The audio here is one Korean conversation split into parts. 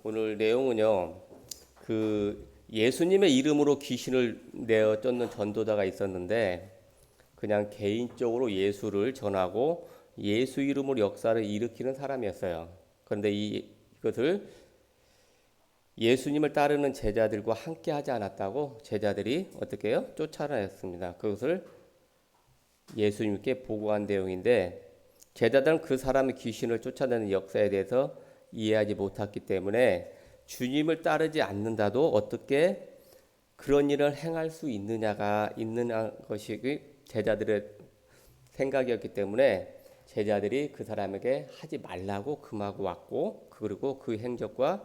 오늘 내용은요. 예수님의 이름으로 귀신을 내어 쫓는 전도자가 있었는데 그냥 개인적으로 예수를 전하고 예수 이름으로 역사를 일으키는 사람이었어요. 그런데 이것을 예수님을 따르는 제자들과 함께 하지 않았다고 제자들이 어떻게 해요? 쫓아냈습니다. 그것을 예수님께 보고한 내용인데 제자들은 그 사람의 귀신을 쫓아내는 역사에 대해서 이해하지 못했기 때문에 주님을 따르지 않는다도 어떻게 그런 일을 행할 수 있느냐 것이 제자들의 생각이었기 때문에 제자들이 그 사람에게 하지 말라고 금하고 왔고 그리고 그 행적과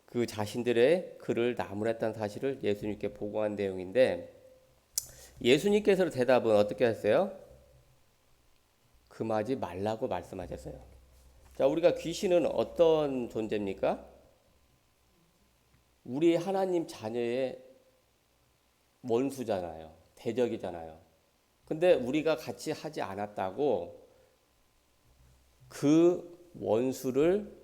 그 자신들의 글을 나무랬다는 사실을 예수님께 보고한 내용인데 예수님께서 대답은 어떻게 했어요? 금하지 말라고 말씀하셨어요. 자, 우리가 귀신은 어떤 존재입니까? 우리 하나님 자녀의 원수잖아요. 대적이잖아요. 근데 우리가 같이 하지 않았다고 그 원수를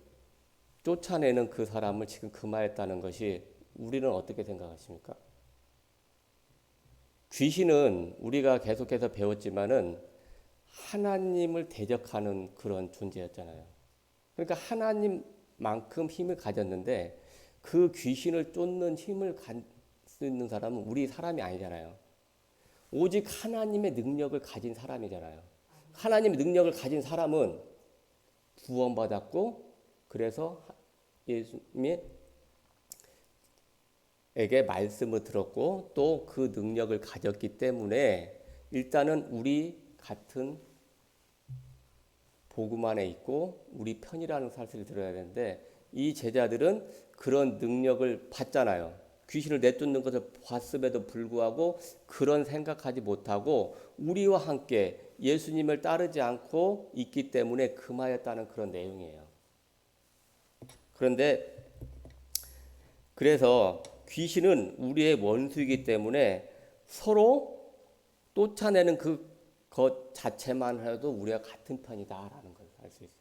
쫓아내는 그 사람을 지금 금하였다는 것이 우리는 어떻게 생각하십니까? 귀신은 우리가 계속해서 배웠지만은 하나님을 대적하는 그런 존재였잖아요. 그러니까 하나님만큼 힘을 가졌는데 그 귀신을 쫓는 힘을 가질 수 있는 사람은 우리 사람이 아니잖아요. 오직 하나님의 능력을 가진 사람이잖아요. 하나님의 능력을 가진 사람은 구원받았고 그래서 예수님에게 말씀을 들었고 또 그 능력을 가졌기 때문에 일단은 우리 같은 복음 안에 있고 우리 편이라는 사실을 들어야 되는데 이 제자들은 그런 능력을 받잖아요. 귀신을 내쫓는 것을 봤음에도 불구하고 그런 생각하지 못하고 우리와 함께 예수님을 따르지 않고 있기 때문에 금하였다는 그런 내용이에요. 그래서 귀신은 우리의 원수이기 때문에 서로 쫓아내는 그것 자체만 해도 우리가 같은 편이다라는 걸 알 수 있어요.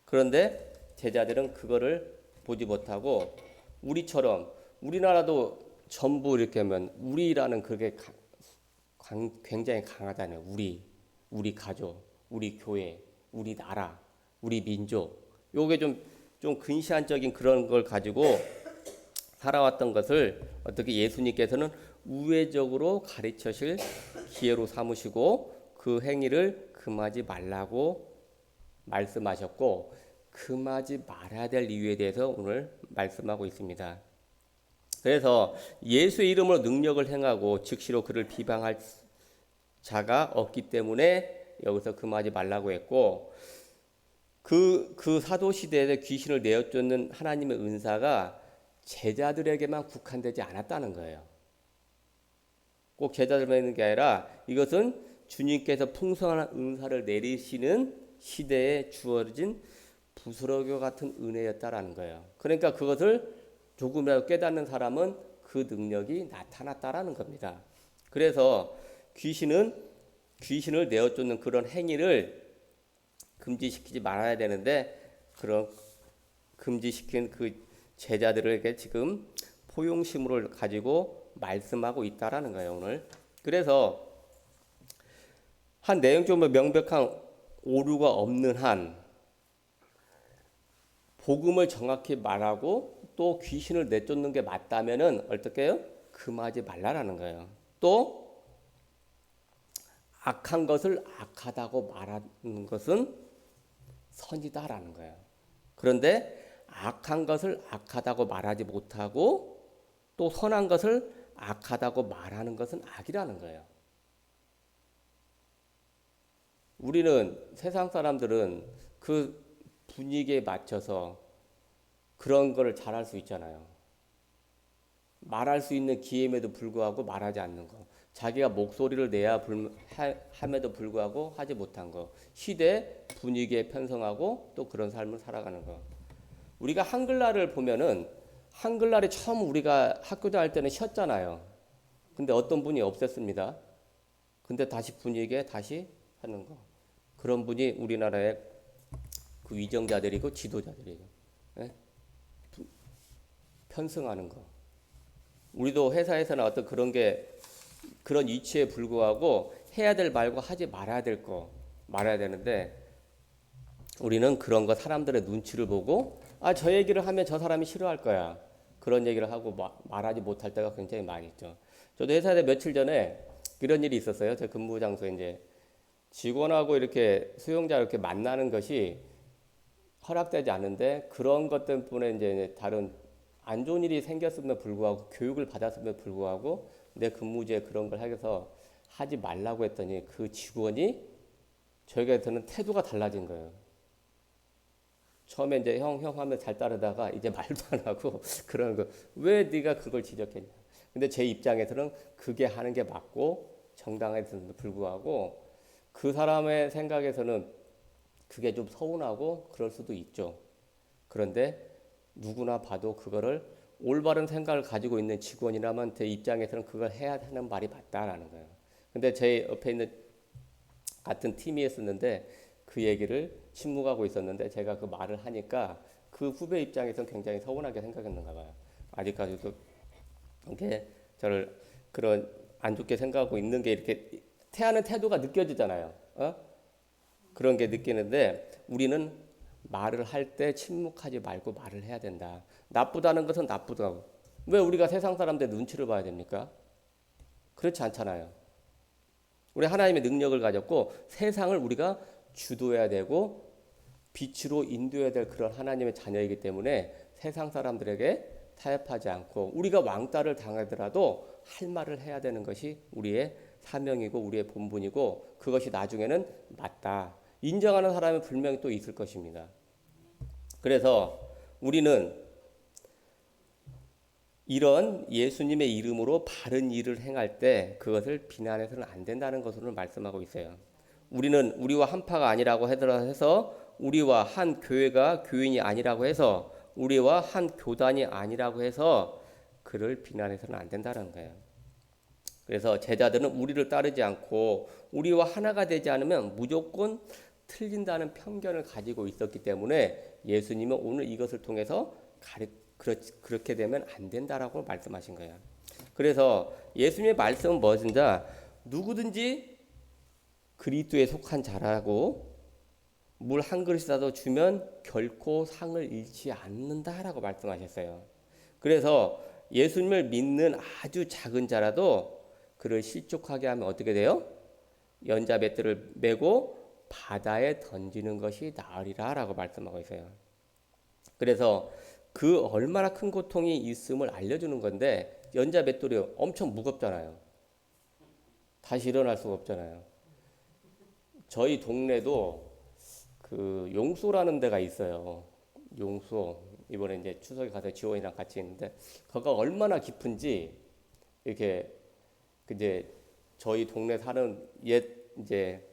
그런데 제자들은 그거를 보지 못하고 우리처럼 우리나라도 전부 이렇게 하면 우리라는 그게 굉장히 강하잖아요. 우리 가족, 우리 교회, 우리 나라, 우리 민족. 요게 좀 근시안적인 그런 걸 가지고 살아왔던 것을 어떻게 예수님께서는 우회적으로 가르치실 기회로 삼으시고 그 행위를 금하지 말라고 말씀하셨고 금하지 말아야 될 이유에 대해서 오늘 말씀하고 있습니다. 그래서 예수의 이름으로 능력을 행하고 즉시로 그를 비방할 자가 없기 때문에 여기서 금하지 말라고 했고 그 사도 시대에 귀신을 내어쫓는 하나님의 은사가 제자들에게만 국한되지 않았다는 거예요. 꼭 제자들만 있는 게 아니라 이것은 주님께서 풍성한 은사를 내리시는 시대에 주어진 부스러기 같은 은혜였다라는 거예요. 그러니까 그것을 조금이라도 깨닫는 사람은 그 능력이 나타났다라는 겁니다. 그래서 귀신을 내어쫓는 그런 행위를 금지시키지 말아야 되는데 그런 금지시킨 그 제자들에게 지금 포용심을 가지고 말씀하고 있다라는 거예요, 오늘. 그래서 한 내용적으로 명백한 오류가 없는 한 복음을 정확히 말하고 또 귀신을 내쫓는 게 맞다면은 어떻게 해요? 금하지 말라라는 거예요. 또 악한 것을 악하다고 말하는 것은 선이다라는 거예요. 그런데 악한 것을 악하다고 말하지 못하고 또 선한 것을 악하다고 말하는 것은 악이라는 거예요. 우리는 세상 사람들은 그 분위기에 맞춰서 그런 거를 잘할 수 있잖아요. 말할 수 있는 기회임에도 불구하고 말하지 않는 거. 자기가 목소리를 내야 함에도 불구하고 하지 못한 거. 시대 분위기에 편성하고 또 그런 삶을 살아가는 거. 우리가 한글날을 보면은 한글날이 처음 우리가 학교 다닐 때는 쉬었잖아요. 근데 어떤 분이 없앴습니다. 근데 다시 분위기에 다시 하는 거. 그런 분이 우리나라의 그 위정자들이고 지도자들이에요. 네? 편승하는 거. 우리도 회사에서는 어떤 그런 이치에 불구하고 해야 될 말고 하지 말아야 될 거 말아야 되는데 우리는 그런 거 사람들의 눈치를 보고 저 얘기를 하면 저 사람이 싫어할 거야. 그런 얘기를 하고 말하지 못할 때가 굉장히 많이 있죠. 저도 회사에 며칠 전에 이런 일이 있었어요. 제 근무 장소에 이제 직원하고 이렇게 수용자 이렇게 만나는 것이 허락되지 않는데 그런 것 때문에 이제 다른 안 좋은 일이 생겼음에도 불구하고 교육을 받았음에도 불구하고 내 근무지에 그런 걸 해서 하지 말라고 했더니 그 직원이 저에게서는 태도가 달라진 거예요. 처음에 이제 형 하면 잘 따르다가 이제 말도 안 하고 그러는 거. 왜 네가 그걸 지적했냐. 근데 제 입장에서는 그게 하는 게 맞고 정당했음에도 불구하고 그 사람의 생각에서는 그게 좀 서운하고 그럴 수도 있죠. 그런데 누구나 봐도 그거를 올바른 생각을 가지고 있는 직원이라면 제 입장에서는 그걸 해야 하는 말이 맞다라는 거예요. 근데 제 옆에 있는 같은 팀이었었는데 그 얘기를 침묵하고 있었는데 제가 그 말을 하니까 그 후배 입장에서는 굉장히 서운하게 생각했는가 봐요. 아직까지도 이렇게 저를 그런 안 좋게 생각하고 있는 게 이렇게 태하는 태도가 느껴지잖아요. 그런 게 느끼는데 우리는 말을 할 때 침묵하지 말고 말을 해야 된다. 나쁘다는 것은 나쁘다고. 왜 우리가 세상 사람들 눈치를 봐야 됩니까? 그렇지 않잖아요. 우리 하나님의 능력을 가졌고 세상을 우리가 주도해야 되고 빛으로 인도해야 될 그런 하나님의 자녀이기 때문에 세상 사람들에게 타협하지 않고 우리가 왕따를 당하더라도 할 말을 해야 되는 것이 우리의 사명이고 우리의 본분이고 그것이 나중에는 맞다. 인정하는 사람이 분명히 또 있을 것입니다. 그래서 우리는 이런 예수님의 이름으로 바른 일을 행할 때 그것을 비난해서는 안 된다는 것으로 말씀하고 있어요. 우리는 우리와 한파가 아니라고 해서 우리와 한 교회가 교인이 아니라고 해서 우리와 한 교단이 아니라고 해서 그를 비난해서는 안 된다는 거예요. 그래서 제자들은 우리를 따르지 않고 우리와 하나가 되지 않으면 무조건 틀린다는 편견을 가지고 있었기 때문에 예수님은 오늘 이것을 통해서 그렇게 되면 안 된다라고 말씀하신 거예요. 그래서 예수님의 말씀은 무엇인지 누구든지 그리스도에 속한 자라고 물 한 그릇이라도 주면 결코 상을 잃지 않는다라고 말씀하셨어요. 그래서 예수님을 믿는 아주 작은 자라도 그를 실족하게 하면 어떻게 돼요? 연자 맷돌을 메고 바다에 던지는 것이 나으리라라고 말씀하고 있어요. 그래서 그 얼마나 큰 고통이 있음을 알려주는 건데 연자 맷돌이 엄청 무겁잖아요. 다시 일어날 수가 없잖아요. 저희 동네도 그 용소라는 데가 있어요. 용소. 이번에 이제 추석에 가서 지원이랑 같이 있는데 거기가 얼마나 깊은지 이렇게 이제 저희 동네 사는 옛 이제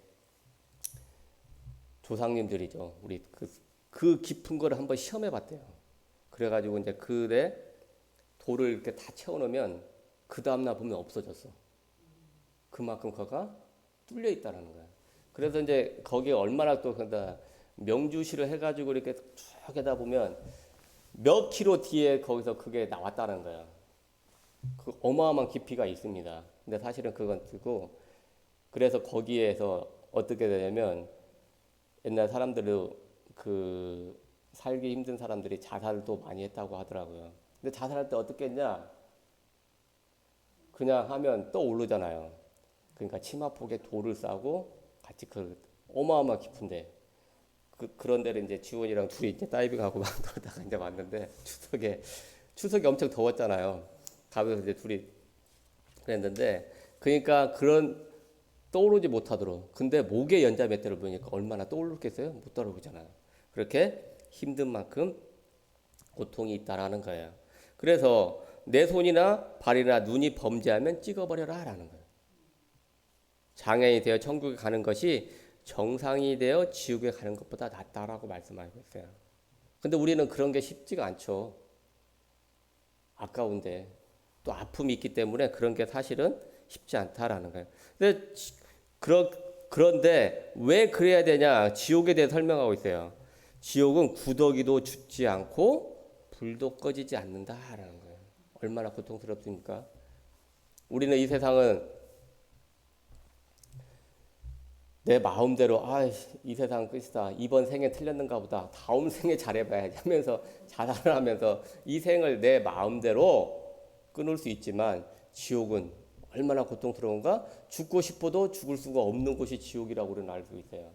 조상님들이죠. 우리 그 깊은 거를 한번 시험해 봤대요. 그래가지고 이제 그에 돌을 이렇게 다 채워놓으면 그 다음날 보면 없어졌어. 그만큼 거가 뚫려 있다는 거야. 그래서 이제 거기에 얼마나 또 명주시를 해가지고 이렇게 쭉 하다 보면 몇 킬로 뒤에 거기서 그게 나왔다는 거야. 그 어마어마한 깊이가 있습니다. 근데 사실은 그건 뜨고 그래서 거기에서 어떻게 되냐면 옛날 사람들은 그 살기 힘든 사람들이 자살도 많이 했다고 하더라고요. 근데 자살할 때 어떻게 했냐? 그냥 하면 떠오르잖아요. 그러니까 치마폭에 돌을 싸고 같이 그 어마어마 깊은데 그런 데를 이제 지원이랑 둘이 이제 다이빙하고 막 놀다가 이제 왔는데 추석에 엄청 더웠잖아요. 가면서 이제 둘이 그랬는데 그러니까 그런 떠오르지 못하도록 근데 목에 연자 맷돌을 보니까 얼마나 떠오르겠어요? 못 떠오르잖아요. 그렇게 힘든 만큼 고통이 있다라는 거예요. 그래서 내 손이나 발이나 눈이 범죄하면 찍어버려라 라는 거예요. 장애인이 되어 천국에 가는 것이 정상이 되어 지옥에 가는 것보다 낫다라고 말씀하고 있어요. 근데 우리는 그런 게 쉽지가 않죠. 아까운데 또 아픔이 있기 때문에 그런 게 사실은 쉽지 않다라는 거예요. 근데 그런데 왜 그래야 되냐? 지옥에 대해 설명하고 있어요. 지옥은 구더기도 죽지 않고 불도 꺼지지 않는다라는 거예요. 얼마나 고통스럽습니까? 우리는 이 세상은 내 마음대로 이 세상 끝이다. 이번 생에 틀렸는가 보다. 다음 생에 잘해봐야지 하면서 자살을 하면서 이 생을 내 마음대로 끊을 수 있지만 지옥은 얼마나 고통스러운가? 죽고 싶어도 죽을 수가 없는 곳이 지옥이라고 우리는 알 수 있어요.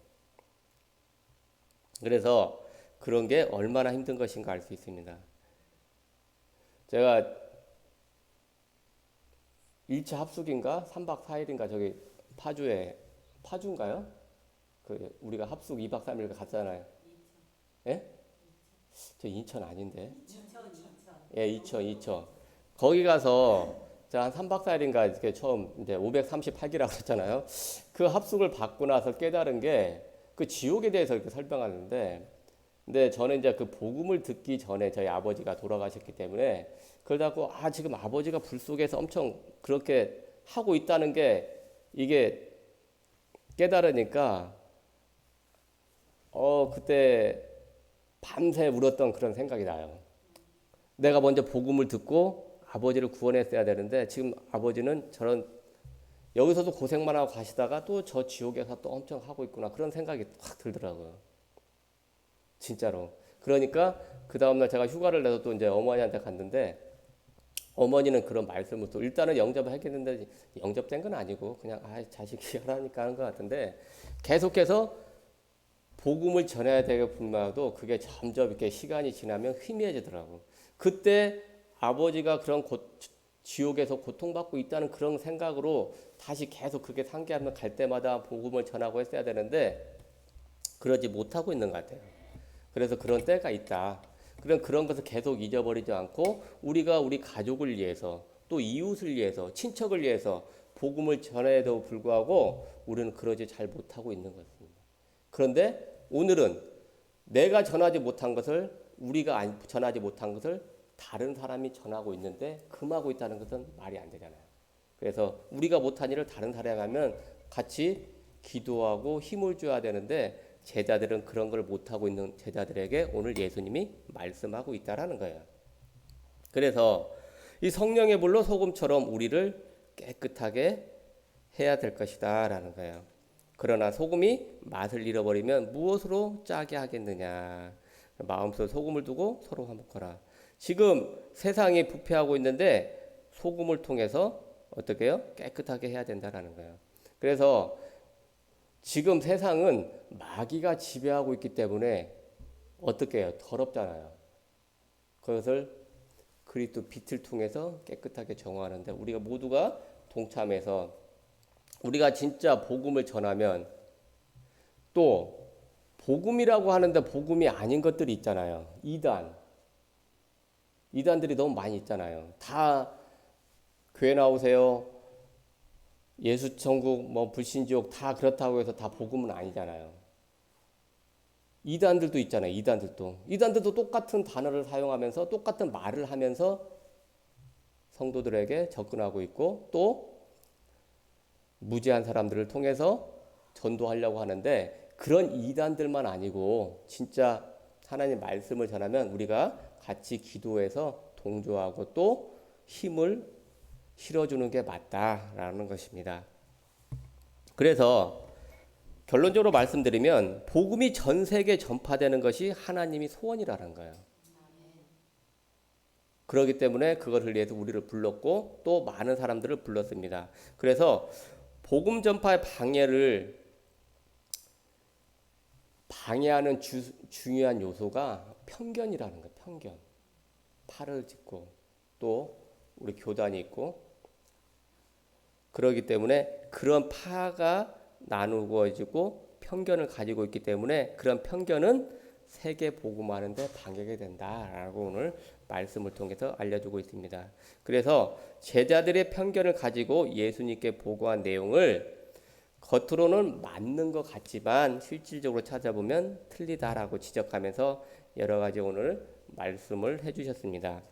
그래서 그런 게 얼마나 힘든 것인가 알 수 있습니다. 제가 1차 합숙인가 3박 4일인가 저기 파주인가요? 그 우리가 합숙 2박 3일 갔잖아요. 예? 저 인천 아닌데. 예, 이천. 거기 가서 제가 한 3박 4일인가 이렇게 처음 이제 538기라고 했잖아요. 그 합숙을 받고 나서 깨달은 게 그 지옥에 대해서 이렇게 설명하는데, 근데 저는 이제 그 복음을 듣기 전에 저희 아버지가 돌아가셨기 때문에 그러다고 지금 아버지가 불 속에서 엄청 그렇게 하고 있다는 게 이게 깨달으니까 그때 밤새 울었던 그런 생각이 나요. 내가 먼저 복음을 듣고 아버지를 구원했어야 되는데 지금 아버지는 저런 여기서도 고생만 하고 가시다가 또 저 지옥에서 또 엄청 하고 있구나 그런 생각이 확 들더라고요. 진짜로. 그러니까 그 다음날 제가 휴가를 내서 또 이제 어머니한테 갔는데 어머니는 그런 말씀을 또 일단은 영접을 했겠는데 영접된 건 아니고 그냥 자식이 하라니까 하는 것 같은데 계속해서 복음을 전해야 되게 분마도 그게 점점 이렇게 시간이 지나면 희미해지더라고. 그때 아버지가 그런 지옥에서 고통받고 있다는 그런 생각으로 다시 계속 그게 상기하면 갈 때마다 복음을 전하고 했어야 되는데 그러지 못하고 있는 것 같아요. 그래서 그런 때가 있다. 그런 것을 계속 잊어버리지 않고 우리가 우리 가족을 위해서 또 이웃을 위해서 친척을 위해서 복음을 전해도 불구하고 우리는 그러지 잘 못하고 있는 것 같습니다. 그런데 오늘은 내가 전하지 못한 것을 우리가 전하지 못한 것을 다른 사람이 전하고 있는데 금하고 있다는 것은 말이 안 되잖아요. 그래서 우리가 못한 일을 다른 사람이 하면 같이 기도하고 힘을 줘야 되는데 제자들은 그런 걸 못하고 있는 제자들에게 오늘 예수님이 말씀하고 있다라는 거예요. 그래서 이 성령의 불로 소금처럼 우리를 깨끗하게 해야 될 것이다 라는 거예요. 그러나 소금이 맛을 잃어버리면 무엇으로 짜게 하겠느냐. 마음속에 소금을 두고 서로 화목하라. 지금 세상이 부패하고 있는데 소금을 통해서 어떻게 해요? 깨끗하게 해야 된다라는 거예요. 그래서 지금 세상은 마귀가 지배하고 있기 때문에 어떻게 해요? 더럽잖아요. 그것을 그리스도 빛을 통해서 깨끗하게 정화하는데 우리가 모두가 동참해서 우리가 진짜 복음을 전하면 또 복음이라고 하는데 복음이 아닌 것들이 있잖아요. 이단들이 너무 많이 있잖아요. 다 교회 나오세요. 예수 천국 뭐 불신지옥 다 그렇다고 해서 다 복음은 아니잖아요. 이단들도 있잖아요. 이단들도 똑같은 단어를 사용하면서 똑같은 말을 하면서 성도들에게 접근하고 있고 또 무지한 사람들을 통해서 전도하려고 하는데 그런 이단들만 아니고 진짜 하나님 말씀을 전하면 우리가 같이 기도해서 동조하고 또 힘을 실어주는 게 맞다라는 것입니다. 그래서 결론적으로 말씀드리면 복음이 전 세계에 전파되는 것이 하나님이 소원이라는 거예요. 그렇기 때문에 그것을 위해서 우리를 불렀고 또 많은 사람들을 불렀습니다. 그래서 복음 전파의 방해하는 중요한 요소가 편견이라는 거예요. 편견. 팔을 짚고 또 우리 교단이 있고 그렇기 때문에 그런 파가 나누어지고 편견을 가지고 있기 때문에 그런 편견은 세계 복음하는데 방해가 된다라고 오늘 말씀을 통해서 알려주고 있습니다. 그래서 제자들의 편견을 가지고 예수님께 보고한 내용을 겉으로는 맞는 것 같지만 실질적으로 찾아보면 틀리다라고 지적하면서 여러 가지 오늘 말씀을 해주셨습니다.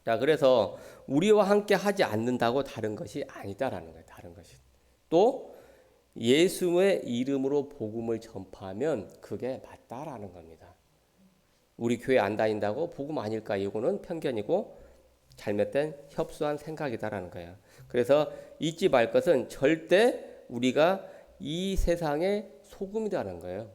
자, 그래서 우리와 함께 하지 않는다고 다른 것이 아니다라는 거예요. 다른 것이. 또 예수의 이름으로 복음을 전파하면 그게 맞다라는 겁니다. 우리 교회 안 다닌다고 복음 아닐까? 이거는 편견이고 잘못된 협소한 생각이다라는 거예요. 그래서 잊지 말 것은 절대 우리가 이 세상의 소금이라는 거예요.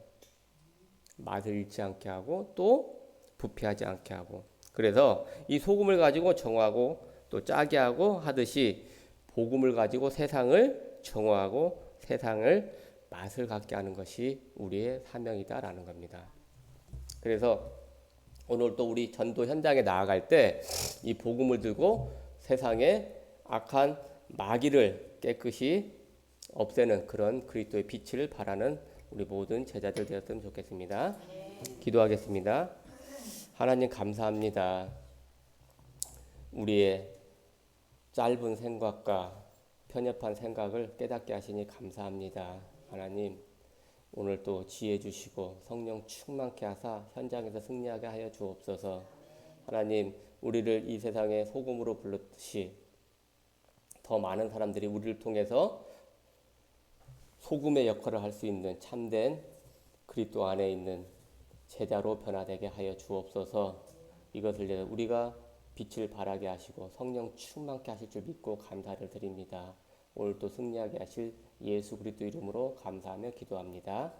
맛을 잃지 않게 하고 또 부패하지 않게 하고. 그래서 이 소금을 가지고 정하고 또 짜게 하고 하듯이 복음을 가지고 세상을 정화하고 세상을 맛을 갖게 하는 것이 우리의 사명이다라는 겁니다. 그래서 오늘 또 우리 전도 현장에 나아갈 때 이 복음을 들고 세상에 악한 마귀를 깨끗이 없애는 그런 그리스도의 빛을 발하는 우리 모든 제자들 되었으면 좋겠습니다. 기도하겠습니다. 하나님 감사합니다. 우리의 짧은 생각과 편협한 생각을 깨닫게 하시니 감사합니다. 하나님 오늘 또 지혜 주시고 성령 충만케 하사 현장에서 승리하게 하여 주옵소서. 하나님 우리를 이 세상의 소금으로 불렀듯이 더 많은 사람들이 우리를 통해서 소금의 역할을 할 수 있는 참된 그리스도 안에 있는 제자로 변화되게 하여 주옵소서. 이것을 우리가 빛을 발하게 하시고 성령 충만케 하실 줄 믿고 감사를 드립니다. 오늘 또 승리하게 하실 예수 그리스도 이름으로 감사하며 기도합니다.